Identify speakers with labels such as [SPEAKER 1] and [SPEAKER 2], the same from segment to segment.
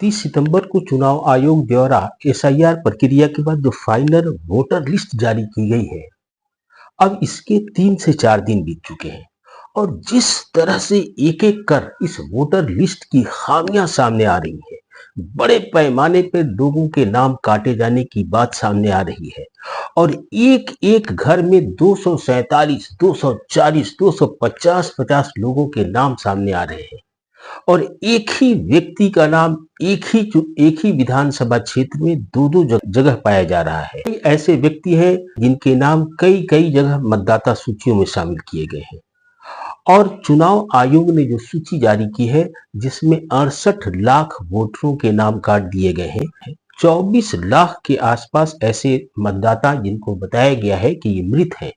[SPEAKER 1] 30 सितंबर को चुनाव आयोग द्वारा एसआईआर प्रक्रिया के बाद जो फाइनल वोटर लिस्ट जारी की गई है, अब इसके 3 से 4 दिन बीत चुके हैं और जिस तरह से एक-एक कर इस वोटर लिस्ट की खामियां सामने आ रही हैं, बड़े पैमाने पर लोगों के नाम काटे जाने की बात सामने आ रही है और एक-एक घर में 247, 240, 250 लोगों के नाम सामने आ रहे हैं और एक ही व्यक्ति का नाम एक ही विधानसभा क्षेत्र में दो-दो जगह पाया जा रहा है। कई ऐसे व्यक्ति हैं जिनके नाम कई-कई जगह मतदाता सूचियों में शामिल किए गए हैं और चुनाव आयोग ने जो सूची जारी की है, जिसमें 68 लाख वोटरों के नाम काट दिए गए हैं। 24 लाख के आसपास ऐसे मतदाता जिनको बताया गया है कि ये मृत हैं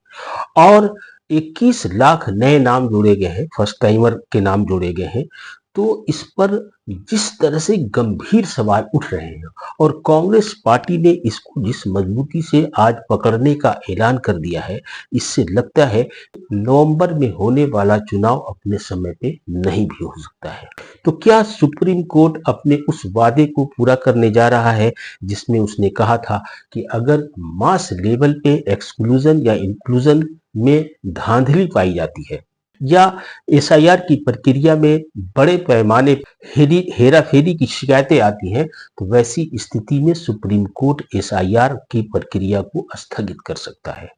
[SPEAKER 1] और 21 लाख नए नाम जोड़े गए हैं, फर्स्ट टाइमर के नाम जोड़े गए हैं। तो इस पर जिस तरह से गंभीर सवाल उठ रहे हैं और कांग्रेस पार्टी ने इसको जिस मजबूती से आज पकड़ने का ऐलान कर दिया है, इससे लगता है नवंबर में होने वाला चुनाव अपने समय पे नहीं भी हो सकता है। तो क्या सुप्रीम कोर्ट अपने उस वादे को पूरा करने जा रहा है जिसमें उसने कहा था कि अगर मास लेवल पे एक्सक्लूजन या इंक्लूजन में धांधली पाई जाती है या एसआईआर की प्रक्रिया में बड़े पैमाने हेराफेरी की शिकायतें आती हैं, तो वैसी स्थिति में सुप्रीम कोर्ट एसआईआर की प्रक्रिया को स्थगित कर सकता है।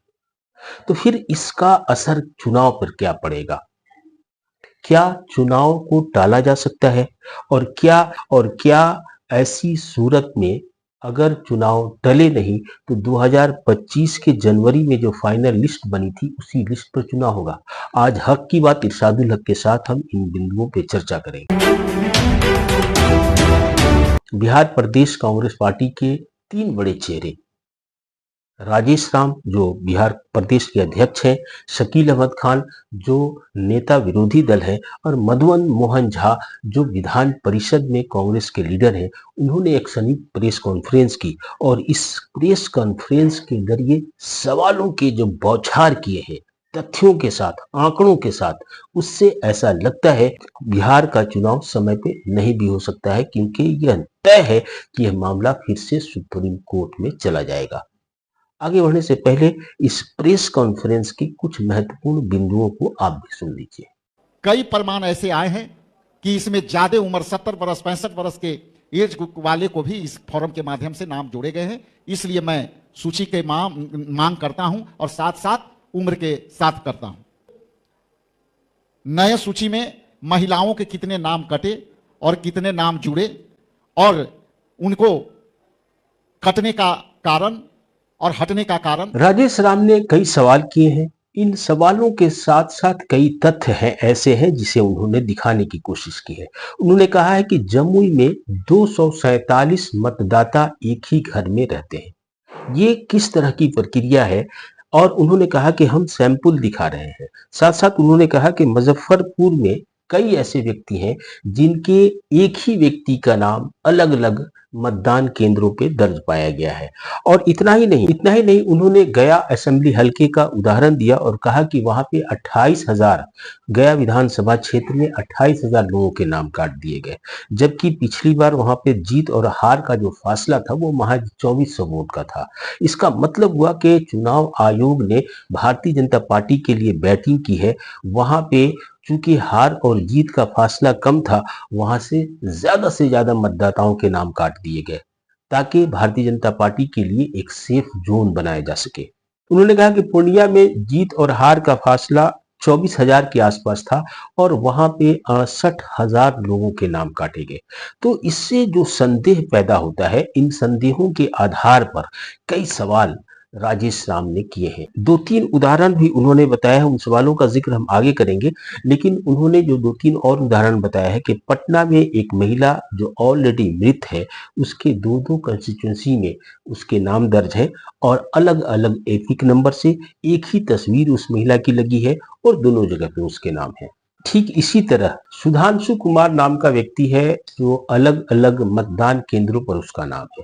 [SPEAKER 1] तो फिर इसका असर चुनाव पर क्या पड़ेगा? क्या चुनाव को टाला जा सकता है और क्या ऐसी सूरत में अगर चुनाव टले नहीं तो 2025 के जनवरी में जो फाइनल लिस्ट बनी थी उसी लिस्ट पर चुनाव होगा। आज हक की बात इरशादुल हक के साथ हम इन बिंदुओं पे चर्चा करेंगे। बिहार प्रदेश कांग्रेस पार्टी के 3 बड़े चेहरे राजेश राम जो बिहार प्रदेश के अध्यक्ष हैं, शकील अहमद खान जो नेता विरोधी दल है और मदन मोहन झा जो विधान परिषद में कांग्रेस के लीडर हैं, उन्होंने एक संयुक्त प्रेस कॉन्फ्रेंस की और इस प्रेस कॉन्फ्रेंस के जरिए सवालों के जो बौछार किए हैं तथ्यों के साथ, आंकड़ों के साथ, उससे ऐसा लगता है बिहार का चुनाव समय पे नहीं भी हो सकता है क्योंकि यह तय है कि यह मामला फिर से सुप्रीम कोर्ट में चला जाएगा। आगे बढ़ने से पहले इस प्रेस कॉन्फ्रेंस की कुछ महत्वपूर्ण बिंदुओं को आप भी सुन लीजिए।
[SPEAKER 2] कई प्रमाण ऐसे आए हैं कि इसमें ज्यादा उम्र 70 वर्ष 65 वर्ष के एज वाले को भी इस फॉरम के माध्यम से नाम जोड़े गए हैं। इसलिए मैं सूची के मांग करता हूं और साथ साथ उम्र के साथ करता हूं। नए सूची में महिलाओं के कितने नाम कटे और कितने नाम जुड़े और उनको कटने का कारण और हटने का कारण।
[SPEAKER 1] राजेश राम ने कई सवाल किए हैं। इन सवालों के साथ साथ कई तथ्य हैं ऐसे हैं जिसे उन्होंने दिखाने की कोशिश की है। उन्होंने कहा है कि जमुई में 247 मतदाता एक ही घर में रहते हैं। ये किस तरह की प्रक्रिया है और उन्होंने कहा कि हम सैंपल दिखा रहे हैं। साथ साथ उन्होंने कहा कि मुजफ्फरपुर में कई ऐसे व्यक्ति हैं जिनके एक ही व्यक्ति का नाम अलग अलग मतदान केंद्रों पे दर्ज पाया गया है और इतना ही नहीं उन्होंने गया असेंबली हलके का उदाहरण दिया और कहा कि वहां पे 28,000 गया विधानसभा क्षेत्र में 28,000 लोगों के नाम काट दिए गए, जबकि पिछली बार वहां पे जीत और हार का जो फासला था वो महज 2400 वोट का था। इसका मतलब हुआ कि चुनाव आयोग ने भारतीय जनता पार्टी के लिए बैटिंग की है। वहां पे चूंकि हार और जीत का फासला कम था, वहां से ज्यादा मतदाताओं के नाम काट दिए गए ताकि भारतीय जनता पार्टी के लिए एक सेफ जोन बनाया जा सके। उन्होंने कहा कि पूर्णिया में जीत और हार का फासला 24,000 के आसपास था और वहां पे 68,000 लोगों के नाम काटे गए। तो इससे जो संदेह पैदा होता है, इन संदेहों के आधार पर कई सवाल राजेश राम ने किए हैं। 2-3 उदाहरण भी उन्होंने बताया है, उन सवालों का जिक्र हम आगे करेंगे, लेकिन उन्होंने जो 2-3 और उदाहरण बताया है कि पटना में एक महिला जो ऑलरेडी मृत है, उसके 2-2 कंस्टिट्यूंसी में उसके नाम दर्ज है और अलग अलग एपिक नंबर से एक ही तस्वीर उस महिला की लगी है और दोनों जगह पे उसके नाम है। ठीक इसी तरह सुधांशु कुमार नाम का व्यक्ति है जो अलग अलग मतदान केंद्रों पर उसका नाम है,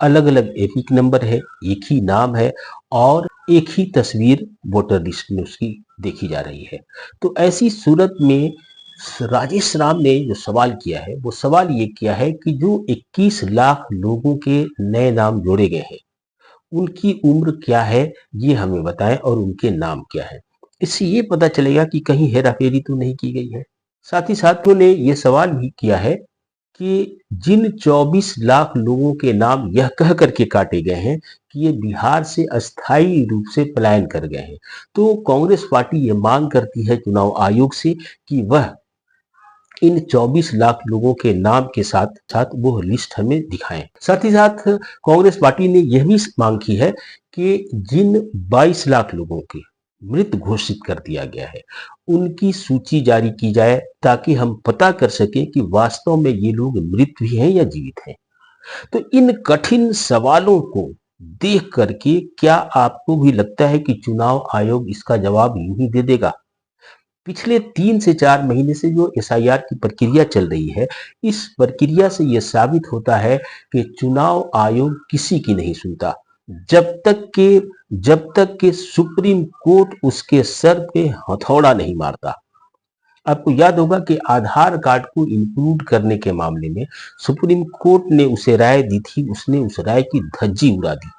[SPEAKER 1] अलग अलग एपिक नंबर है, एक ही नाम है और एक ही तस्वीर वोटर लिस्ट में उसकी देखी जा रही है। तो ऐसी सूरत में राजेश राम ने जो सवाल किया है वो सवाल ये किया है कि जो 21 लाख लोगों के नए नाम जोड़े गए हैं उनकी उम्र क्या है, ये हमें बताएं और उनके नाम क्या है। इससे ये पता चलेगा कि कहीं हेराफेरी तो नहीं की गई है। साथ ही साथ उन्होंने ये सवाल भी किया है कि जिन 24 लाख लोगों के नाम यह कह करके काटे गए हैं कि ये बिहार से अस्थायी रूप से पलायन कर गए हैं, तो कांग्रेस पार्टी ये मांग करती है चुनाव आयोग से कि वह इन 24 लाख लोगों के नाम के साथ साथ वो लिस्ट हमें दिखाएं। साथ ही साथ कांग्रेस पार्टी ने यह भी मांग की है कि जिन 22 लाख लोगों के मृत घोषित कर दिया गया है उनकी सूची जारी की जाए ताकि हम पता कर सके कि वास्तव में ये लोग मृत भी हैं या जीवित हैं। तो इन कठिन सवालों को देख करके क्या आपको भी लगता है कि चुनाव आयोग इसका जवाब यूं ही दे देगा? पिछले 3 से 4 महीने से जो एसआईआर की प्रक्रिया चल रही है, इस प्रक्रिया से यह साबित होता है कि चुनाव आयोग किसी की नहीं सुनता। जब तक के सुप्रीम कोर्ट उसके सर पे हथौड़ा नहीं मारता। आपको याद होगा कि आधार कार्ड को इंक्लूड करने के मामले में सुप्रीम कोर्ट ने उसे राय दी थी, उसने उस राय की धज्जी उड़ा दी।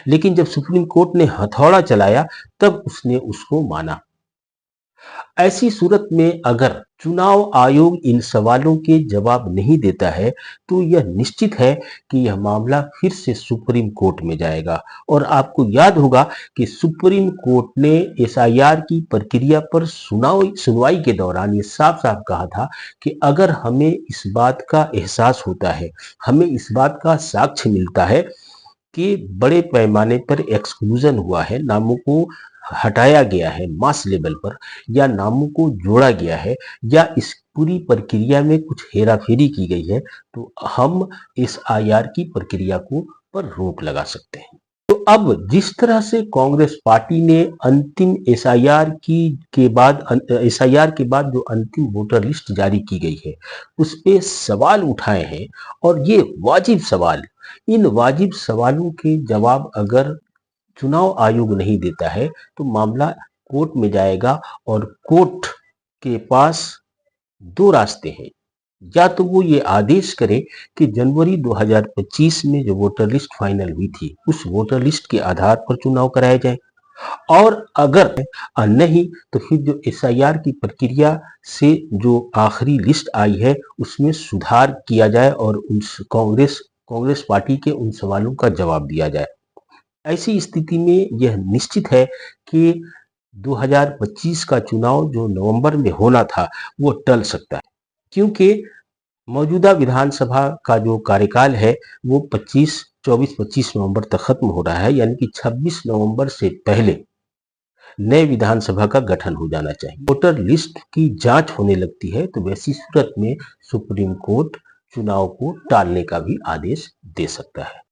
[SPEAKER 1] लेकिन जब सुप्रीम कोर्ट ने हथौड़ा चलाया तब उसने उसको माना। ऐसी सूरत में अगर चुनाव आयोग इन सवालों के जवाब नहीं देता है तो यह निश्चित है कि यह मामला फिर से सुप्रीम कोर्ट में जाएगा। और आपको याद होगा कि सुप्रीम कोर्ट ने एसआईआर की प्रक्रिया पर सुनवाई के दौरान ये साफ साफ कहा था कि अगर हमें इस बात का एहसास होता है, हमें इस बात का साक्ष्य मिलता है कि बड़े पैमाने पर एक्सक्लूजन हुआ है, नामों को हटाया गया है मास लेवल पर, या नामों को जोड़ा गया है, या इस पूरी प्रक्रिया में कुछ हेराफेरी की गई है, तो हम इस आईआर की प्रक्रिया को पर रोक लगा सकते हैं। तो अब जिस तरह से कांग्रेस पार्टी ने अंतिम एसआईआर के बाद जो अंतिम वोटर लिस्ट जारी की गई है उस पे सवाल उठाए हैं, और ये वाजिब सवाल, इन वाजिब सवालों के जवाब अगर चुनाव आयोग नहीं देता है तो मामला कोर्ट में जाएगा। और कोर्ट के पास दो रास्ते हैं, या तो वो ये आदेश करे कि जनवरी 2025 में जो वोटर लिस्ट फाइनल हुई थी उस वोटर लिस्ट के आधार पर चुनाव कराए जाए, और अगर नहीं तो फिर जो एसआईआर की प्रक्रिया से जो आखिरी लिस्ट आई है उसमें सुधार किया जाए और उन कांग्रेस पार्टी के उन सवालों का जवाब दिया जाए। ऐसी स्थिति में यह निश्चित है कि 2025 का चुनाव जो नवंबर में होना था वो टल सकता है, क्योंकि मौजूदा विधानसभा का जो कार्यकाल है वो 24-25 नवंबर तक खत्म हो रहा है, यानी कि 26 नवंबर से पहले नए विधानसभा का गठन हो जाना चाहिए। वोटर लिस्ट की जांच होने लगती है तो वैसी सूरत में सुप्रीम कोर्ट चुनाव को टालने का भी आदेश दे सकता है।